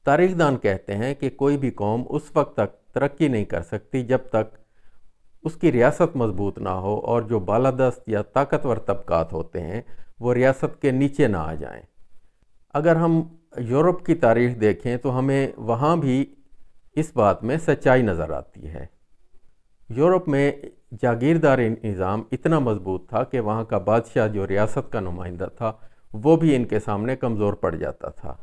تاریخ دان کہتے ہیں کہ کوئی بھی قوم اس وقت تک ترقی نہیں کر سکتی جب تک اس کی ریاست مضبوط نہ ہو اور جو بالادست یا طاقتور طبقات ہوتے ہیں وہ ریاست کے نیچے نہ آ جائیں۔ اگر ہم یورپ کی تاریخ دیکھیں تو ہمیں وہاں بھی اس بات میں سچائی نظر آتی ہے۔ یورپ میں جاگیرداری نظام اتنا مضبوط تھا کہ وہاں کا بادشاہ جو ریاست کا نمائندہ تھا وہ بھی ان کے سامنے کمزور پڑ جاتا تھا۔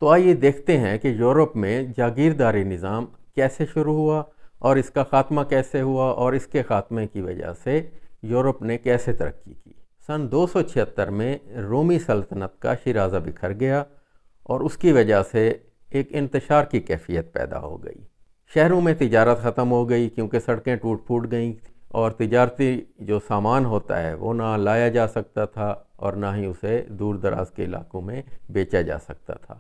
تو آئیے دیکھتے ہیں کہ یورپ میں جاگیرداری نظام کیسے شروع ہوا اور اس کا خاتمہ کیسے ہوا اور اس کے خاتمے کی وجہ سے یورپ نے کیسے ترقی کی۔ سن 276 میں رومی سلطنت کا شیرازہ بکھر گیا اور اس کی وجہ سے ایک انتشار کی کیفیت پیدا ہو گئی۔ شہروں میں تجارت ختم ہو گئی کیونکہ سڑکیں ٹوٹ پھوٹ گئیں اور تجارتی جو سامان ہوتا ہے وہ نہ لایا جا سکتا تھا اور نہ ہی اسے دور دراز کے علاقوں میں بیچا جا سکتا تھا۔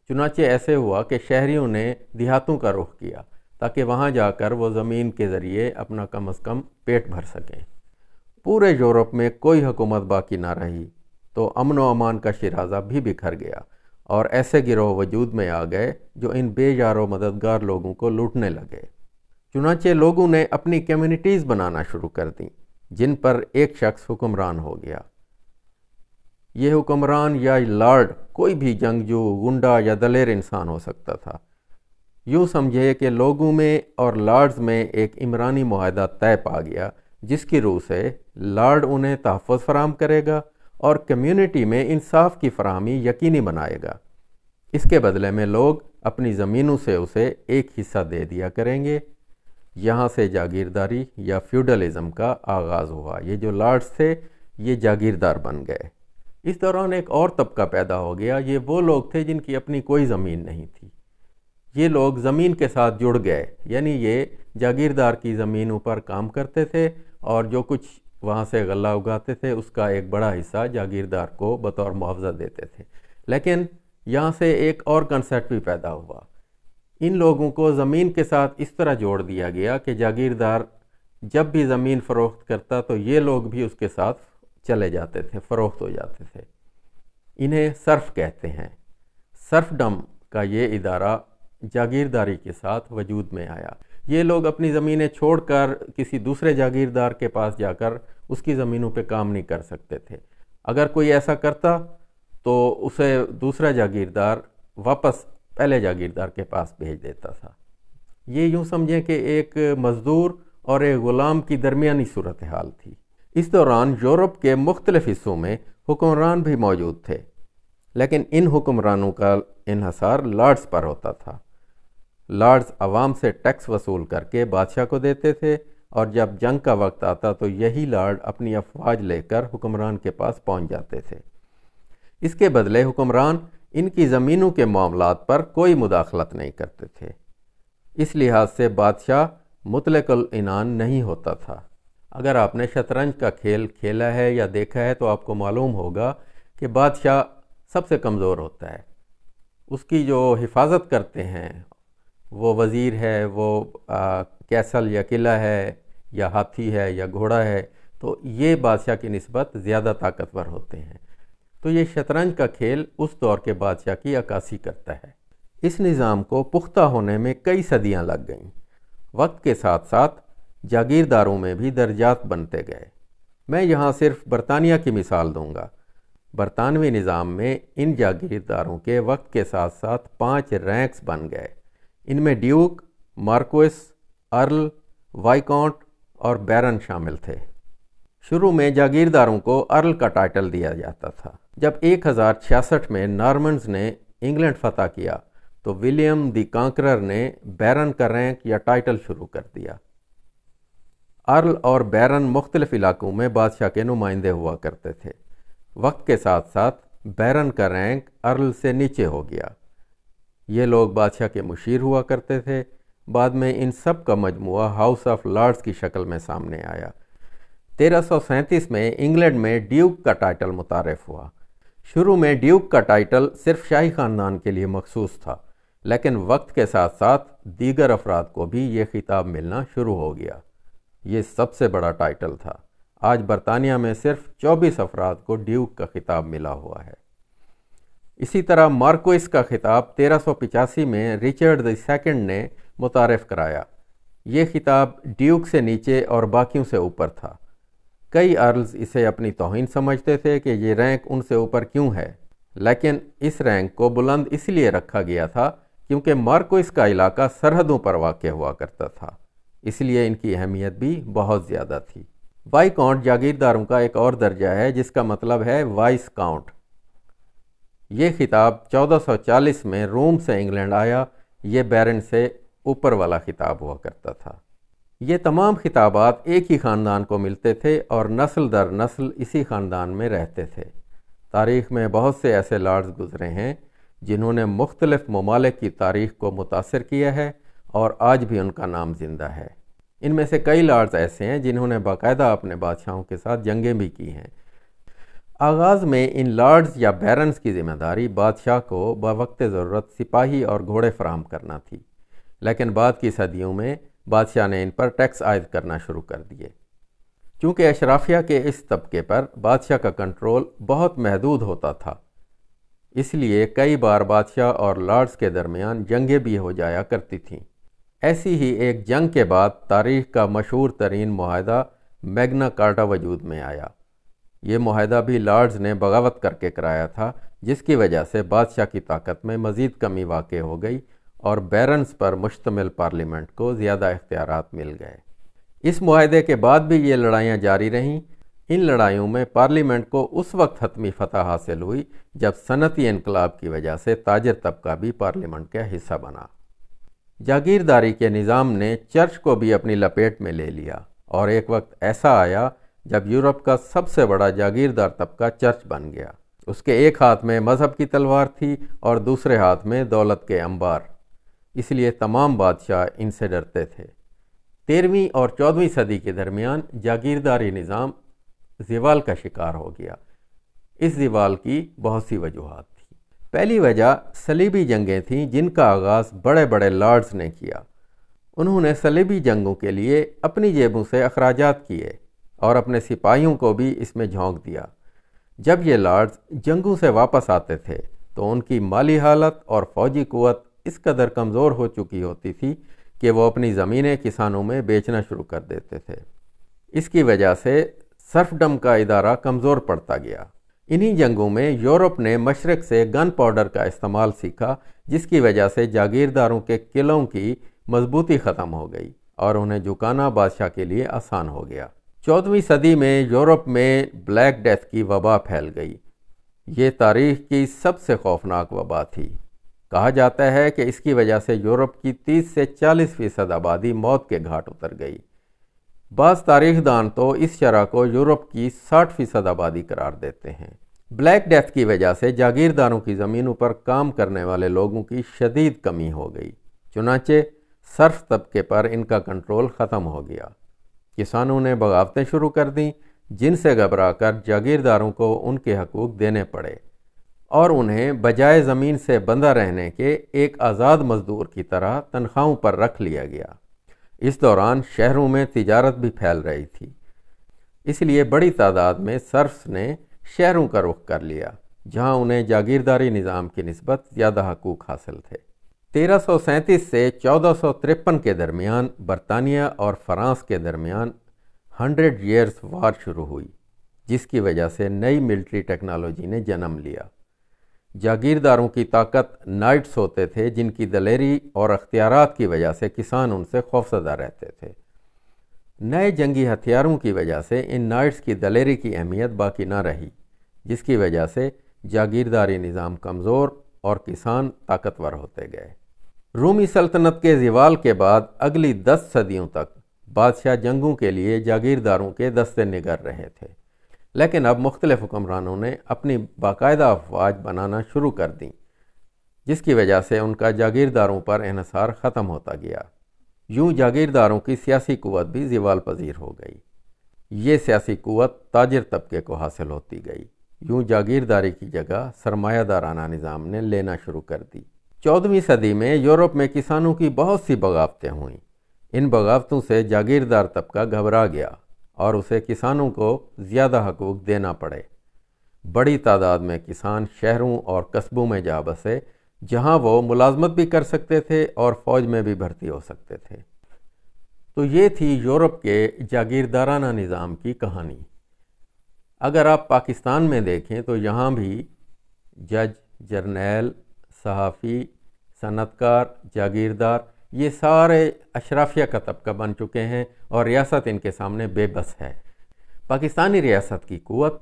چنانچہ ایسے ہوا کہ شہریوں نے دیہاتوں کا رخ کیا تاکہ وہاں جا کر وہ زمین کے ذریعے اپنا کم از کم پیٹ بھر سکیں۔ پورے یورپ میں کوئی حکومت باقی نہ رہی تو امن و امان کا شیرازہ بھی بکھر گیا اور ایسے گروہ وجود میں آ گئے جو ان بے یار و مددگار لوگوں کو لوٹنے لگے۔ چنانچہ لوگوں نے اپنی کمیونٹیز بنانا شروع کر دیں جن پر ایک شخص حکمران ہو گیا۔ یہ حکمران یا لارڈ کوئی بھی جنگجو، گنڈا یا دلیر انسان ہو سکتا تھا۔ یوں سمجھے کہ لوگوں میں اور لارڈز میں ایک عمرانی معاہدہ طے پا گیا جس کی روح سے لارڈ انہیں تحفظ فراہم کرے گا اور کمیونٹی میں انصاف کی فراہمی یقینی بنائے گا۔ اس کے بدلے میں لوگ اپنی زمینوں سے اسے ایک حصہ دے دیا کریں گے۔ یہاں سے جاگیرداری یا فیوڈلزم کا آغاز ہوا۔ یہ جو لارڈز تھے یہ جاگیردار بن گئے۔ اس دوران ایک اور طبقہ پیدا ہو گیا۔ یہ وہ لوگ تھے جن کی اپنی کوئی زمین نہیں تھی۔ یہ لوگ زمین کے ساتھ جڑ گئے، یعنی یہ جاگیردار کی زمینوں پر کام کرتے تھے اور جو کچھ وہاں سے غلہ اگاتے تھے اس کا ایک بڑا حصہ جاگیردار کو بطور معاوضہ دیتے تھے۔ لیکن یہاں سے ایک اور کنسیپٹ بھی پیدا ہوا۔ ان لوگوں کو زمین کے ساتھ اس طرح جوڑ دیا گیا کہ جاگیردار جب بھی زمین فروخت کرتا تو یہ لوگ بھی اس کے ساتھ چلے جاتے تھے، فروخت ہو جاتے تھے۔ انہیں صرف کہتے ہیں۔ صرفڈم کا یہ ادارہ جاگیرداری کے ساتھ وجود میں آیا۔ یہ لوگ اپنی زمینیں چھوڑ کر کسی دوسرے جاگیردار کے پاس جا کر اس کی زمینوں پہ کام نہیں کر سکتے تھے۔ اگر کوئی ایسا کرتا تو اسے دوسرا جاگیردار واپس پہلے جاگیردار کے پاس بھیج دیتا تھا۔ یہ یوں سمجھیں کہ ایک مزدور اور ایک غلام کی درمیانی صورتحال تھی۔ اس دوران یورپ کے مختلف حصوں میں حکمران بھی موجود تھے، لیکن ان حکمرانوں کا انحصار لارڈز پر ہوتا تھا۔ لارڈز عوام سے ٹیکس وصول کر کے بادشاہ کو دیتے تھے اور جب جنگ کا وقت آتا تو یہی لارڈ اپنی افواج لے کر حکمران کے پاس پہنچ جاتے تھے۔ اس کے بدلے حکمران ان کی زمینوں کے معاملات پر کوئی مداخلت نہیں کرتے تھے۔ اس لحاظ سے بادشاہ مطلق العنان نہیں ہوتا تھا۔ اگر آپ نے شطرنج کا کھیل کھیلا ہے یا دیکھا ہے تو آپ کو معلوم ہوگا کہ بادشاہ سب سے کمزور ہوتا ہے۔ اس کی جو حفاظت کرتے ہیں وہ وزیر ہے، وہ کیسل یا قلعہ ہے یا ہاتھی ہے یا گھوڑا ہے، تو یہ بادشاہ کی نسبت زیادہ طاقتور ہوتے ہیں۔ تو یہ شطرنج کا کھیل اس دور کے بادشاہ کی عکاسی کرتا ہے۔ اس نظام کو پختہ ہونے میں کئی صدیاں لگ گئیں۔ وقت کے ساتھ ساتھ جاگیرداروں میں بھی درجات بنتے گئے۔ میں یہاں صرف برطانیہ کی مثال دوں گا۔ برطانوی نظام میں ان جاگیرداروں کے وقت کے ساتھ ساتھ 5 رینکس بن گئے۔ ان میں ڈیوک، مارکوس، ارل، وائکاؤنٹ اور بیرن شامل تھے۔ شروع میں جاگیرداروں کو ارل کا ٹائٹل دیا جاتا تھا۔ جب 1066 میں نارمنز نے انگلینڈ فتح کیا تو ولیم دی کانکرر نے بیرن کا رینک یا ٹائٹل شروع کر دیا۔ ارل اور بیرن مختلف علاقوں میں بادشاہ کے نمائندے ہوا کرتے تھے۔ وقت کے ساتھ ساتھ بیرن کا رینک ارل سے نیچے ہو گیا۔ یہ لوگ بادشاہ کے مشیر ہوا کرتے تھے۔ بعد میں ان سب کا مجموعہ ہاؤس آف لارڈز کی شکل میں سامنے آیا۔ 1337 میں انگلینڈ میں ڈیوک کا ٹائٹل متعارف ہوا۔ شروع میں ڈیوک کا ٹائٹل صرف شاہی خاندان کے لیے مخصوص تھا، لیکن وقت کے ساتھ ساتھ دیگر افراد کو بھی یہ خطاب ملنا شروع ہو گیا۔ یہ سب سے بڑا ٹائٹل تھا۔ آج برطانیہ میں صرف 24 افراد کو ڈیوک کا خطاب ملا ہوا ہے۔ اسی طرح مارکوئس کا خطاب 1385 میں رچرڈ II نے متعارف کرایا۔ یہ خطاب ڈیوک سے نیچے اور باقیوں سے اوپر تھا۔ کئی ارلز اسے اپنی توہین سمجھتے تھے کہ یہ رینک ان سے اوپر کیوں ہے، لیکن اس رینک کو بلند اس لیے رکھا گیا تھا کیونکہ مارکوئس کا علاقہ سرحدوں پر واقع ہوا کرتا تھا، اس لیے ان کی اہمیت بھی بہت زیادہ تھی۔ وائیکاؤنٹ جاگیرداروں کا ایک اور درجہ ہے جس کا مطلب ہے وائس کاؤنٹ۔ یہ خطاب 1440 میں روم سے انگلینڈ آیا۔ یہ بیرن سے اوپر والا خطاب ہوا کرتا تھا۔ یہ تمام خطابات ایک ہی خاندان کو ملتے تھے اور نسل در نسل اسی خاندان میں رہتے تھے۔ تاریخ میں بہت سے ایسے لارڈز گزرے ہیں جنہوں نے مختلف ممالک کی تاریخ کو متاثر کیا ہے اور آج بھی ان کا نام زندہ ہے۔ ان میں سے کئی لارڈز ایسے ہیں جنہوں نے باقاعدہ اپنے بادشاہوں کے ساتھ جنگیں بھی کی ہیں۔ آغاز میں ان لارڈز یا بیرنز کی ذمہ داری بادشاہ کو بوقت ضرورت سپاہی اور گھوڑے فراہم کرنا تھی، لیکن بعد کی صدیوں میں بادشاہ نے ان پر ٹیکس عائد کرنا شروع کر دیے۔ چونکہ اشرافیہ کے اس طبقے پر بادشاہ کا کنٹرول بہت محدود ہوتا تھا، اس لیے کئی بار بادشاہ اور لارڈز کے درمیان جنگیں بھی ہو جایا کرتی تھیں۔ ایسی ہی ایک جنگ کے بعد تاریخ کا مشہور ترین معاہدہ میگنا کارٹا وجود میں آیا۔ یہ معاہدہ بھی لارڈز نے بغاوت کر کے کرایا تھا، جس کی وجہ سے بادشاہ کی طاقت میں مزید کمی واقع ہو گئی اور بیرنز پر مشتمل پارلیمنٹ کو زیادہ اختیارات مل گئے۔ اس معاہدے کے بعد بھی یہ لڑائیاں جاری رہیں۔ ان لڑائیوں میں پارلیمنٹ کو اس وقت حتمی فتح حاصل ہوئی جب صنعتی انقلاب کی وجہ سے تاجر طبقہ بھی پارلیمنٹ کا حصہ بنا۔ جاگیرداری کے نظام نے چرچ کو بھی اپنی لپیٹ میں لے لیا اور ایک وقت ایسا آیا جب یورپ کا سب سے بڑا جاگیردار طبقہ چرچ بن گیا۔ اس کے ایک ہاتھ میں مذہب کی تلوار تھی اور دوسرے ہاتھ میں دولت کے انبار، اس لیے تمام بادشاہ ان سے ڈرتے تھے۔ 13ویں اور 14ویں صدی کے درمیان جاگیرداری نظام زوال کا شکار ہو گیا۔ اس زوال کی بہت سی وجوہات تھیں۔ پہلی وجہ صلیبی جنگیں تھیں جن کا آغاز بڑے بڑے لارڈز نے کیا۔ انہوں نے صلیبی جنگوں کے لیے اپنی جیبوں سے اخراجات کیے اور اپنے سپاہیوں کو بھی اس میں جھونک دیا۔ جب یہ لارڈز جنگوں سے واپس آتے تھے تو ان کی مالی حالت اور فوجی قوت اس قدر کمزور ہو چکی ہوتی تھی کہ وہ اپنی زمینیں کسانوں میں بیچنا شروع کر دیتے تھے۔ اس کی وجہ سے سرفڈم کا ادارہ کمزور پڑتا گیا۔ انہی جنگوں میں یورپ نے مشرق سے گن پاؤڈر کا استعمال سیکھا، جس کی وجہ سے جاگیرداروں کے قلعوں کی مضبوطی ختم ہو گئی اور انہیں جھکانا بادشاہ کے لیے آسان ہو گیا۔ 14ویں صدی میں یورپ میں بلیک ڈیتھ کی وبا پھیل گئی۔ یہ تاریخ کی سب سے خوفناک وبا تھی۔ کہا جاتا ہے کہ اس کی وجہ سے یورپ کی 30 سے 40% آبادی موت کے گھاٹ اتر گئی۔ بعض تاریخ دان تو اس شرح کو یورپ کی 60% آبادی قرار دیتے ہیں۔ بلیک ڈیتھ کی وجہ سے جاگیرداروں کی زمینوں پر کام کرنے والے لوگوں کی شدید کمی ہو گئی، چنانچہ صرف طبقے پر ان کا کنٹرول ختم ہو گیا۔ کسانوں نے بغاوتیں شروع کر دیں، جن سے گھبرا کر جاگیرداروں کو ان کے حقوق دینے پڑے اور انہیں بجائے زمین سے بندہ رہنے کے ایک آزاد مزدور کی طرح تنخواہوں پر رکھ لیا گیا۔ اس دوران شہروں میں تجارت بھی پھیل رہی تھی، اس لیے بڑی تعداد میں سرفس نے شہروں کا رخ کر لیا، جہاں انہیں جاگیرداری نظام کی نسبت زیادہ حقوق حاصل تھے۔ 1337 سے 1453 کے درمیان برطانیہ اور فرانس کے درمیان 100 ایئرز وار شروع ہوئی، جس کی وجہ سے نئی ملٹری ٹیکنالوجی نے جنم لیا۔ جاگیرداروں کی طاقت نائٹس ہوتے تھے، جن کی دلیری اور اختیارات کی وجہ سے کسان ان سے خوفزدہ رہتے تھے۔ نئے جنگی ہتھیاروں کی وجہ سے ان نائٹس کی دلیری کی اہمیت باقی نہ رہی، جس کی وجہ سے جاگیرداری نظام کمزور اور کسان طاقتور ہوتے گئے۔ رومی سلطنت کے زوال کے بعد اگلی 10 صدیوں تک بادشاہ جنگوں کے لیے جاگیرداروں کے دستے نگر رہے تھے، لیکن اب مختلف حکمرانوں نے اپنی باقاعدہ افواج بنانا شروع کر دیں، جس کی وجہ سے ان کا جاگیرداروں پر انحصار ختم ہوتا گیا۔ یوں جاگیرداروں کی سیاسی قوت بھی زوال پذیر ہو گئی۔ یہ سیاسی قوت تاجر طبقے کو حاصل ہوتی گئی۔ یوں جاگیرداری کی جگہ سرمایہ دارانہ نظام نے لینا شروع کر دی۔ 14ویں صدی میں یورپ میں کسانوں کی بہت سی بغاوتیں ہوئیں۔ ان بغاوتوں سے جاگیردار طبقہ گھبرا گیا اور اسے کسانوں کو زیادہ حقوق دینا پڑے۔ بڑی تعداد میں کسان شہروں اور قصبوں میں جا بسے، جہاں وہ ملازمت بھی کر سکتے تھے اور فوج میں بھی بھرتی ہو سکتے تھے۔ تو یہ تھی یورپ کے جاگیردارانہ نظام کی کہانی۔ اگر آپ پاکستان میں دیکھیں تو یہاں بھی جج، جرنیل، صحافی، صنعت کار، جاگیردار، یہ سارے اشرافیہ کا طبقہ بن چکے ہیں اور ریاست ان کے سامنے بے بس ہے۔ پاکستانی ریاست کی قوت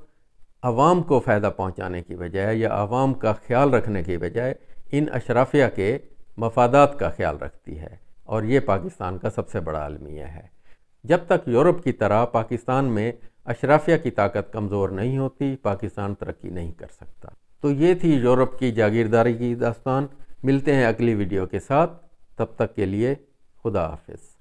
عوام کو فائدہ پہنچانے کی بجائے یا عوام کا خیال رکھنے کی بجائے ان اشرافیہ کے مفادات کا خیال رکھتی ہے، اور یہ پاکستان کا سب سے بڑا المیہ ہے۔ جب تک یورپ کی طرح پاکستان میں اشرافیہ کی طاقت کمزور نہیں ہوتی، پاکستان ترقی نہیں کر سکتا۔ تو یہ تھی یورپ کی جاگیرداری کی داستان۔ ملتے ہیں اگلی ویڈیو کے ساتھ، تب تک کے لیے خدا حافظ۔